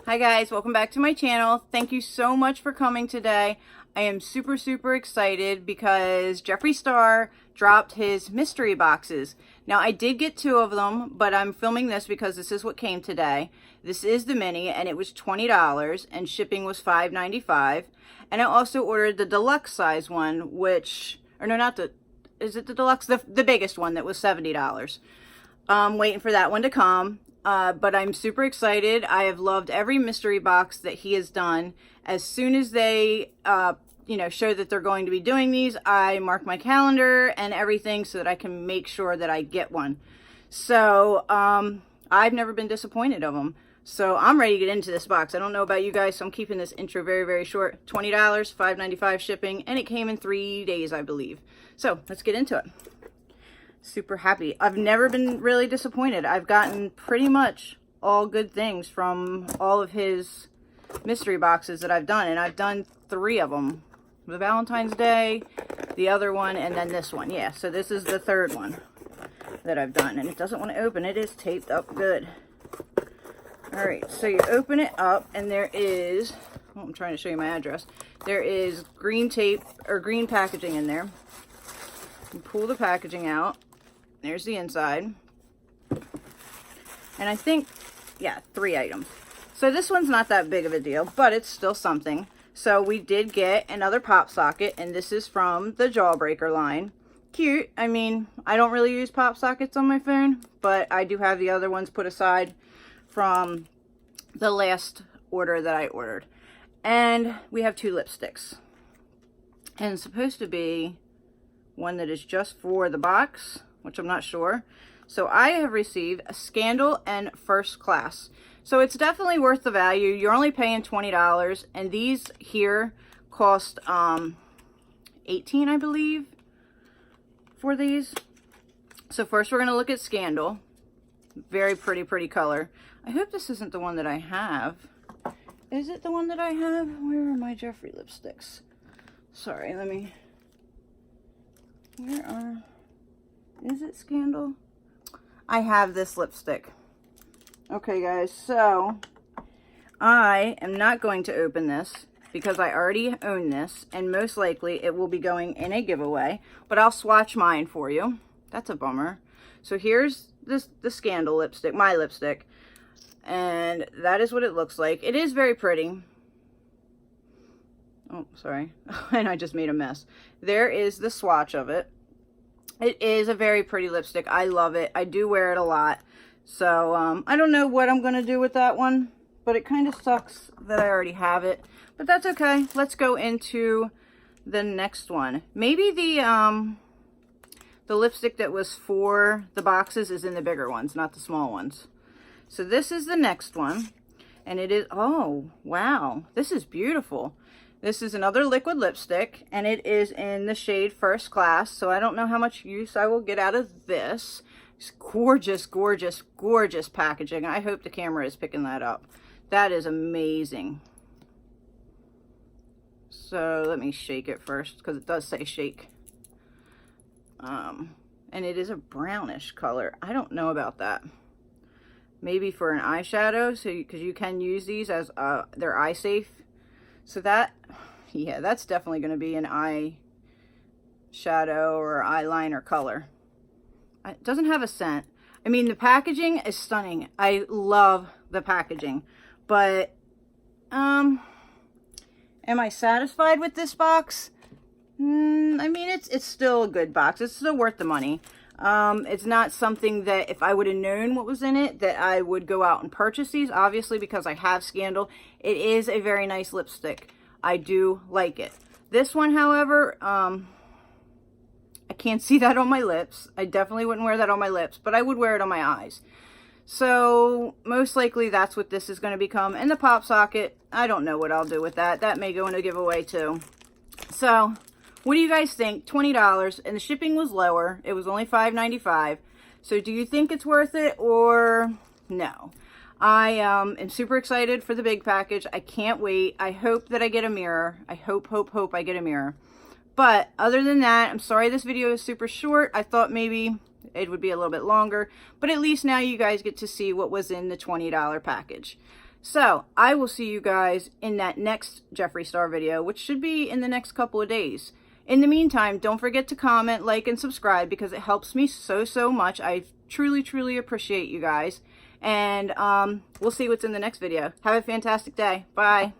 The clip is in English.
Hi guys, welcome back to my channel. Thank you so much for coming today. I am super excited because Jeffree Star dropped his mystery boxes. Now I did get 2 of them, but I'm filming this because this is what came today. This is the mini and it was $20 and shipping was $5.95. And I also ordered the deluxe size one, which, or no, not the, is it the deluxe? The biggest one that was $70. Waiting for that one to come. But I'm super excited. I have loved every mystery box that he has done. As soon as they, show that they're going to be doing these, I mark my calendar and everything so that I can make sure that I get one. So, I've never been disappointed of them. So I'm ready to get into this box. I don't know about you guys, so I'm keeping this intro very short. $20, $5.95 shipping, and it came in 3 days, I believe. So let's get into it. Super happy. I've never been really disappointed. I've gotten pretty much all good things from all of his mystery boxes that I've done, and I've done 3 of them. The Valentine's Day, the other one, and then this one. Yeah, so this is the 3rd one that I've done, and it doesn't want to open. It is taped up good. All right, so you open it up, and there is, oh, I'm trying to show you my address. There is green tape, or green packaging in there. You pull the packaging out. There's the inside. And I think, yeah, 3 items. So this one's not that big of a deal, but it's still something. So we did get another pop socket, and this is from the Jawbreaker line. Cute. I mean, I don't really use pop sockets on my phone, but I do have the other ones put aside from the last order that I ordered. And we have 2 lipsticks. And it's supposed to be one that is just for the box, which I'm not sure. So I have received a Scandal and First Class. So it's definitely worth the value. You're only paying $20, and these here cost $18, I believe, for these. So first we're going to look at Scandal. Very pretty color. I hope this isn't the one that I have. Is it the one that I have? Where are my Jeffree lipsticks? Sorry, let me... Where are... Is it Scandal? I have this lipstick. Okay, guys, so I am not going to open this because I already own this, and most likely it will be going in a giveaway, but I'll swatch mine for you. That's a bummer. So here's the Scandal lipstick, my lipstick, and that is what it looks like. It is very pretty. Oh, sorry. And I just made a mess. There is the swatch of it. It is a very pretty lipstick. I love it. I do wear it a lot. So, I don't know what I'm going to do with that one, but it kind of sucks that I already have it. But that's okay. Let's go into the next one. Maybe the lipstick that was for the boxes is in the bigger ones, not the small ones. So this is the next one. And it is, oh, wow. This is beautiful. This is another liquid lipstick, and it is in the shade First Class, so I don't know how much use I will get out of this. It's gorgeous packaging. I hope the camera is picking that up. That is amazing. So let me shake it first, because it does say shake. And it is a brownish color. I don't know about that. Maybe for an eyeshadow, so because you can use these as they're eye safe. So that, yeah, that's definitely going to be an eye shadow or eyeliner color. It doesn't have a scent. I mean, the packaging is stunning. I love the packaging. But, am I satisfied with this box? I mean, it's still a good box. It's still worth the money. It's not something that if I would have known what was in it, that I would go out and purchase these, obviously, because I have Scandal. It is a very nice lipstick. I do like it. This one, however, I can't see that on my lips. I definitely wouldn't wear that on my lips, but I would wear it on my eyes. So, most likely that's what this is going to become. And the pop socket, I don't know what I'll do with that. That may go in a giveaway too. So, what do you guys think? $20, and the shipping was lower. It was only $5.95. So do you think it's worth it or no? I am super excited for the big package. I can't wait. I hope that I get a mirror. I hope I get a mirror. But other than that, I'm sorry this video is super short. I thought maybe it would be a little bit longer, but at least now you guys get to see what was in the $20 package. So I will see you guys in that next Jeffree Star video, which should be in the next couple of days. In the meantime, don't forget to comment, like, and subscribe because it helps me so much. I truly appreciate you guys. And we'll see what's in the next video. Have a fantastic day. Bye.